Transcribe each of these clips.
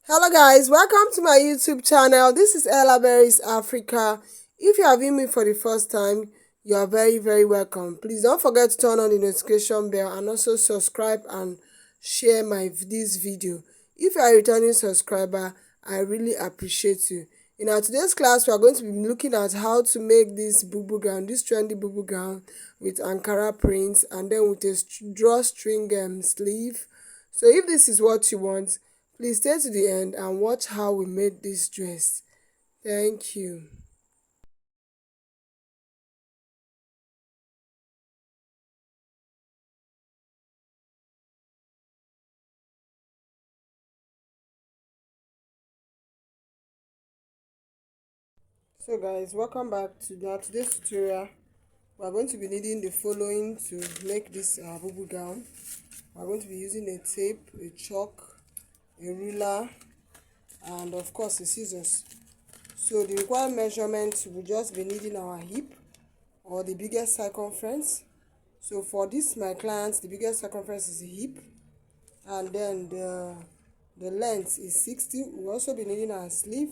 Hello guys, welcome to my YouTube channel. This is Ella Berries Africa. If you are viewing me for the first time, you are very welcome. Please don't forget to turn on the notification bell and also subscribe and share this video. If you are a returning subscriber, I really appreciate you. In our today's class, we are going to be looking at how to make this bubu gown, this trendy bubu gown with Ankara prints and then with a drawstring sleeve. So if this is what you want, please stay to the end and watch how we made this dress. Thank you. So guys, welcome back to today's tutorial. We are going to be needing the following to make this bubu gown. We are going to be using a tape, a chalk, a ruler, and of course a scissors. So the required measurements will just be needing our hip or the biggest circumference. So for this my clients, the biggest circumference is the hip, and then the length is 60. We'll also be needing our sleeve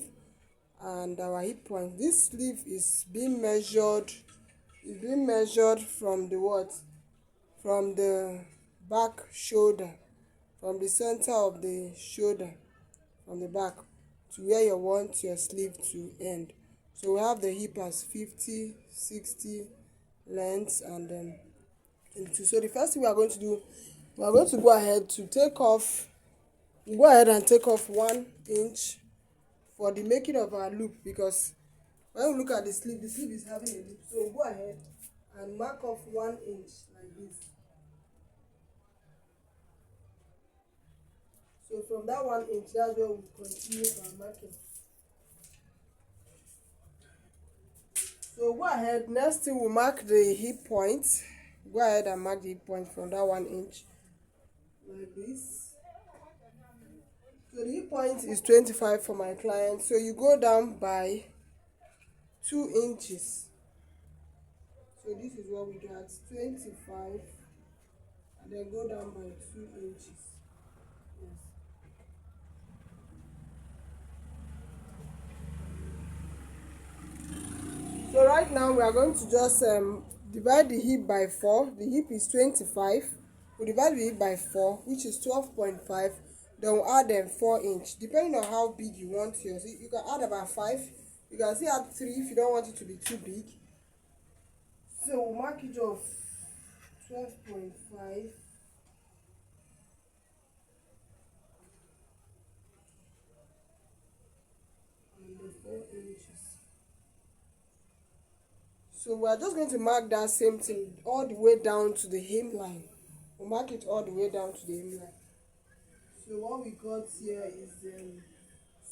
and our hip point. This sleeve is being measured from the what? From the back shoulder, from the center of the shoulder, from the back to where you want your sleeve to end. So we have the hip as 50, 60 lengths, and then so the first thing we are going to do, we are going to go ahead and take off 1 inch for the making of our loop, because when we look at the sleeve is having a loop. So go ahead and mark off 1 inch like this. So from that 1 inch, that's where we continue our marking. So go ahead, next thing we mark the hip point. Go ahead and mark the hip point from that 1 inch like this. So the hip point is 25 for my client. So you go down by 2 inches. So this is what we got, 25, and then go down by 2 inches. Yes. So right now we are going to just divide the hip by 4. The hip is 25. We divide the hip by 4, which is 12.5. Then we'll add 4 inch. Depending on how big you want yours, you can add about 5. You can still add 3 if you don't want it to be too big. So we'll mark it off 12.5. And the 4 inches. So we are just going to mark that same thing all the way down to the hemline. We'll mark it all the way down to the hemline. So what we got here is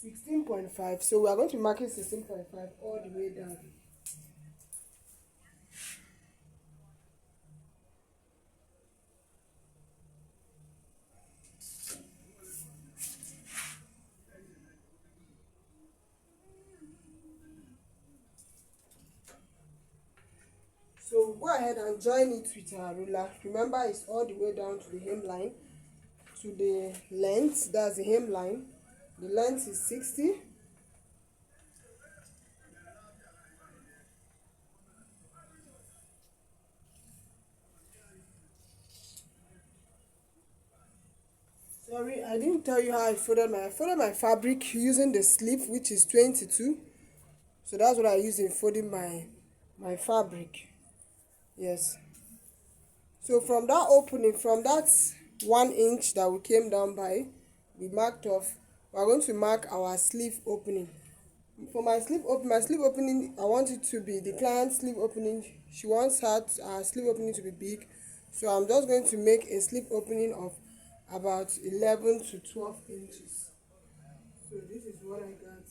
16.5. So we are going to mark it 16.5 all the way down. So go ahead and join it with our ruler. Remember, it's all the way down to the hemline, to the length. That's the hemline. The length is 60. Sorry, I didn't tell you how I folded my fabric using the sleeve, which is 22. So that's what I use in folding my fabric. Yes. So from that opening, from that 1 inch that we came down by, we marked off, we are going to mark our sleeve opening. For my sleeve opening, I want it to be the client's sleeve opening. She wants her sleeve opening to be big. So I'm just going to make a sleeve opening of about 11 to 12 inches. So this is what I got.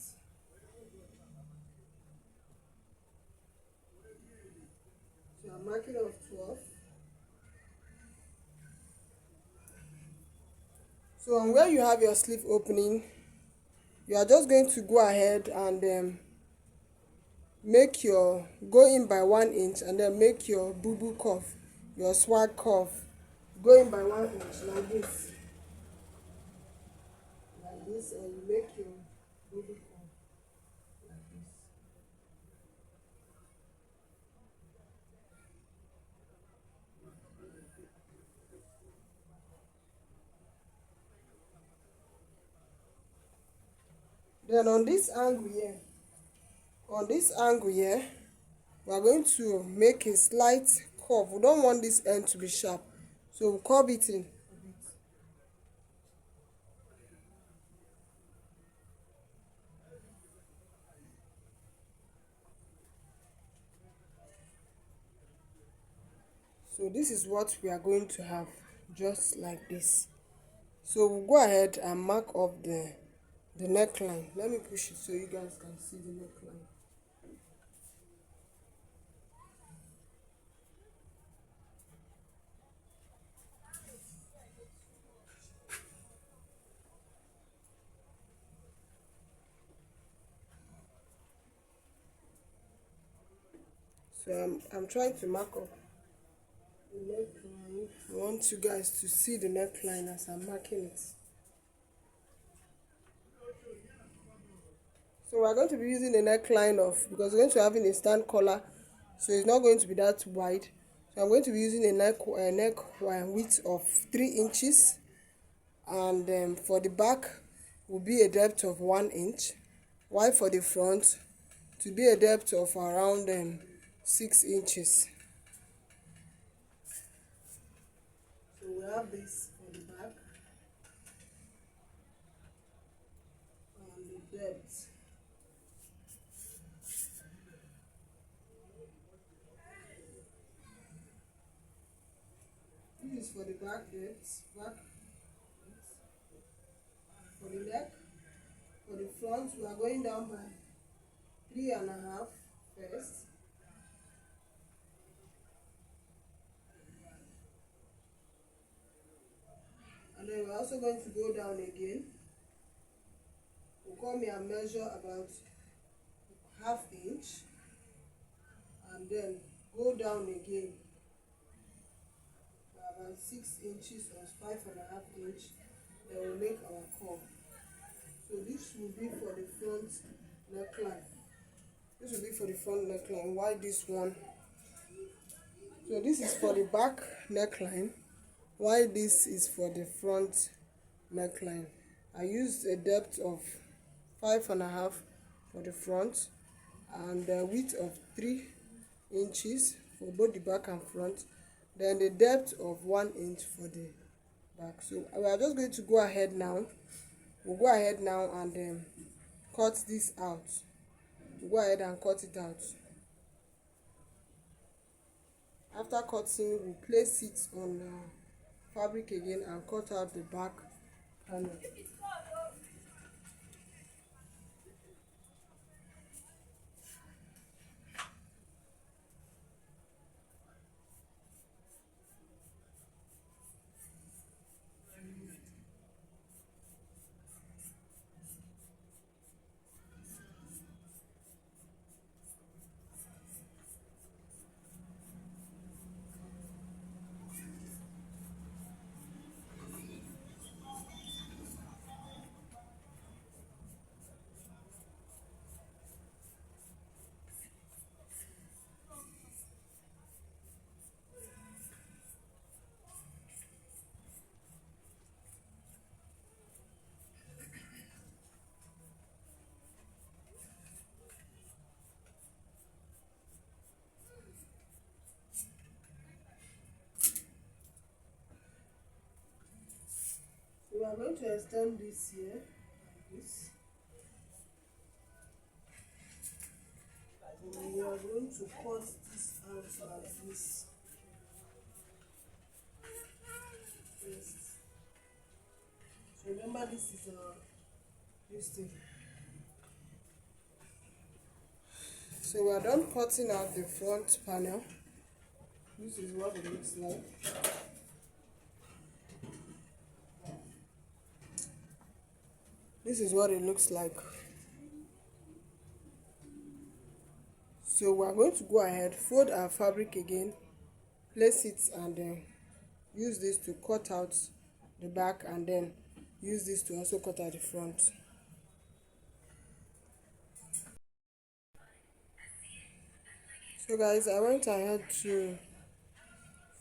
So I'm marking off 12. So and where you have your sleeve opening, you are just going to go ahead and make your go in by 1 inch, and then make your bubu curve, your swag curve, go in by 1 inch like this, this and you make your bubu form like this. Then on this angle here, we are going to make a slight curve. We don't want this end to be sharp, so we'll curve it in. So this is what we are going to have, just like this. So we'll go ahead and mark up the neckline. Let me push it so you guys can see the neckline. So I'm trying to mark up the neckline. I want you guys to see the neckline as I'm marking it. So we're going to be using the neckline because we're going to have a stand collar, so it's not going to be that wide. So I'm going to be using a neck width of 3 inches, and for the back will be a depth of 1 inch, while for the front to be a depth of around 6 inches. So we have this for the back and the depth. This is for the back depth, for the neck. For the front, we are going down by 3.5 first. And then we're also going to go down again. We'll come here and measure about 1/2 inch. And then go down again by about 6 inches or 5.5 inch. Then we'll make our curve. So this will be for the front neckline. This will be for the front neckline. Why this one? So this is for the back neckline. Why this is for the front neckline? I used a depth of 5.5 for the front and a width of 3 inches for both the back and front. Then the depth of 1 inch for the back. So we are just going to go ahead now. We'll go ahead now and cut this out. We'll go ahead and cut it out. After cutting, we'll place it on fabric again and cut out the back panel. We are going to extend this here like this. And we are going to cut this out like this. First. So remember, this is this thing. So we are done cutting out the front panel. This is what it looks like. This is what it looks like. So we are going to go ahead, fold our fabric again, place it, and then use this to cut out the back, and then use this to also cut out the front. So guys, I went ahead to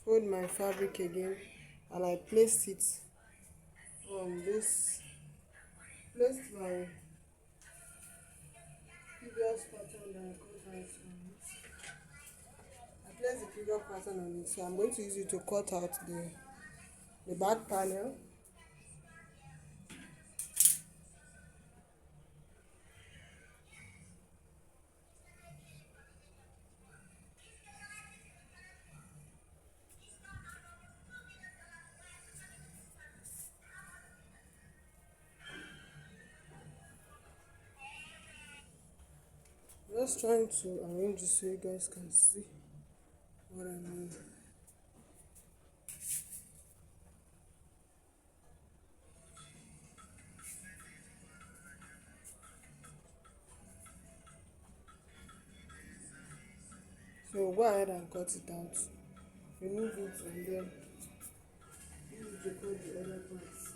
fold my fabric again, and I placed it on this, placed my previous pattern that I cut out on it. I placed the previous pattern on it, so I'm going to use it to cut out the back panel. Just trying to arrange this so you guys can see what I mean. So go ahead and cut it out. Remove it and then use it to cut the other parts.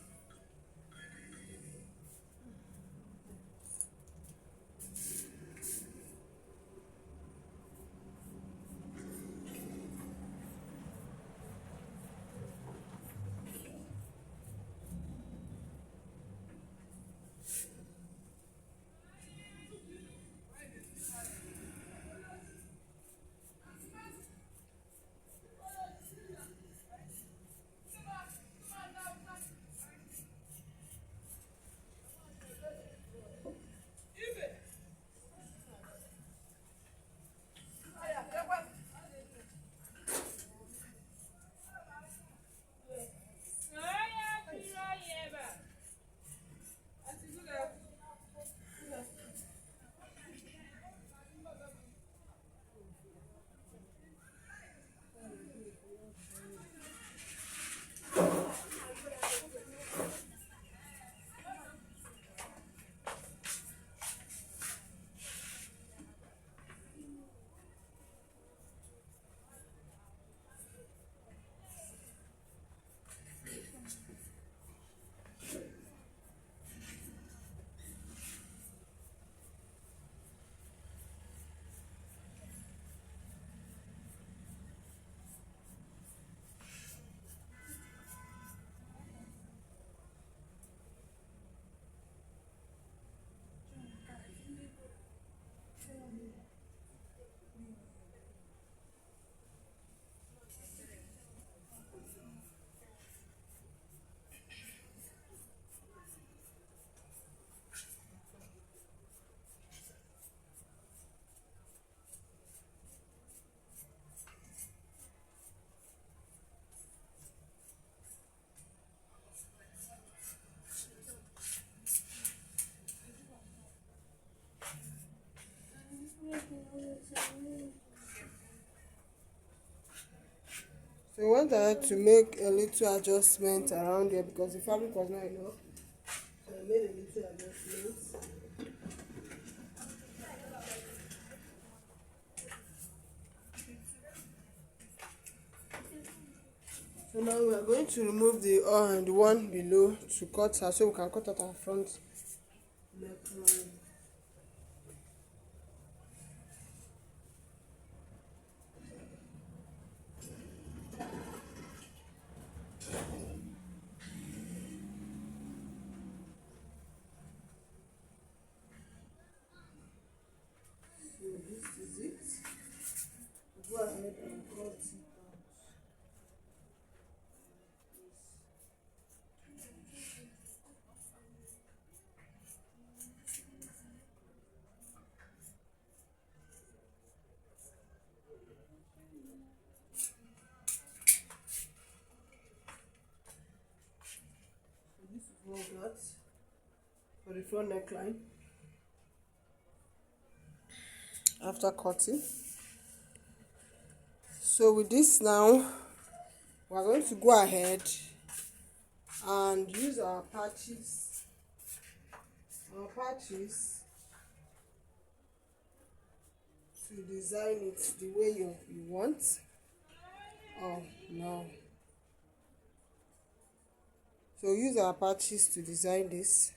So we went ahead to make a little adjustment around here because the fabric was not enough. So I made a little adjustment. So now we are going to remove the one below to cut her, so we can cut out our front neckline. So this is it. Go ahead and cut it out. So this is what we got for the front neckline after cutting. So with this now, we are going to go ahead and use our patches to design it the way you want. Oh no. So use our patches to design this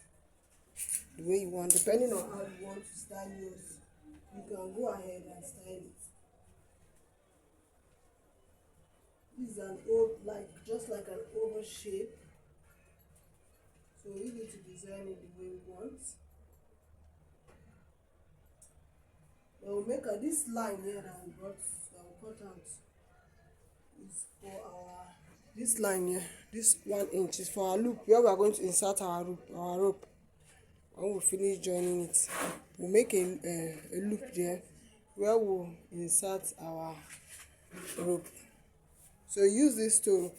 the way you want, depending on how you want to style yours. You can go ahead and style it. This is an old, like just like an oval shape. So we need to design it the way we want. Then we'll make this line here that we got, that we cut out, is for our, this line here, this 1 inch is for our loop where we are going to insert our rope. When we finish joining it, we'll make a loop there where we'll insert our rope. So use this to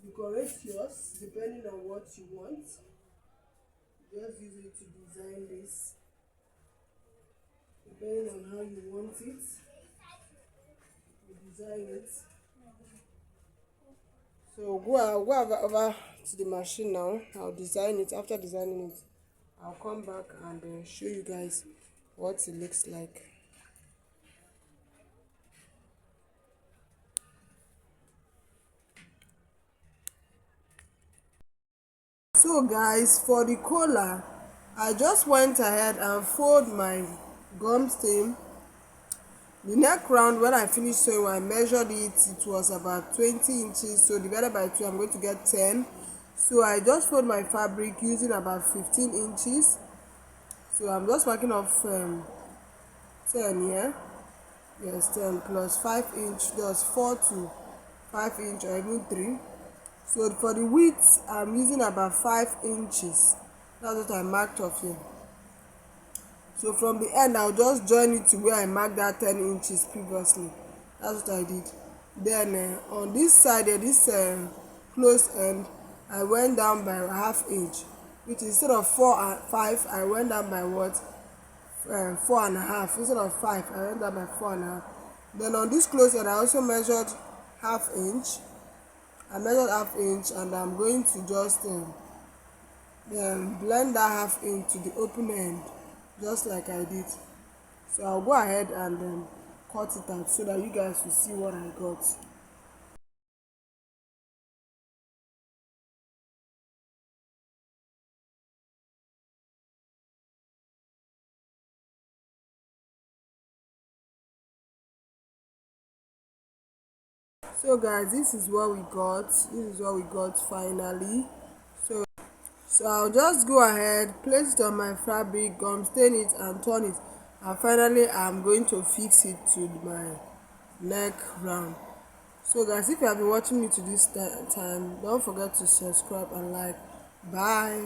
decorate yours depending on what you want. Just use it to design this depending on how you want it. You design it. So go over to the machine now. I'll design it. After designing it, I'll come back and show you guys what it looks like. So guys, for the collar, I just went ahead and fold my gum stem. The neck round, when I finished sewing, I measured it, it was about 20 inches, so divided by 2 I'm going to get 10. So I just fold my fabric using about 15 inches. So I'm just marking off 10 here. Yes, 10 plus 5 inch, that's 4 to 5 inch or even 3. So for the width, I'm using about 5 inches. That's what I marked off here. So from the end, I'll just join it to where I marked that 10 inches previously. That's what I did. Then on this side, this close end, I went down by a half inch, which instead of 4 and 5, I went down by what? 4.5. Instead of 5, I went down by 4.5. Then on this close end, I also measured half inch. I measured half inch, and I'm going to just blend that half inch to the open end, just like I did. So I'll go ahead and cut it out so that you guys will see what I got. So guys, this is what we got. This is what we got finally. So I'll just go ahead, place it on my fabric, gum stain it and turn it, and finally I'm going to fix it to my neck round. So guys, if you have been watching me to this time, don't forget to subscribe and like. Bye.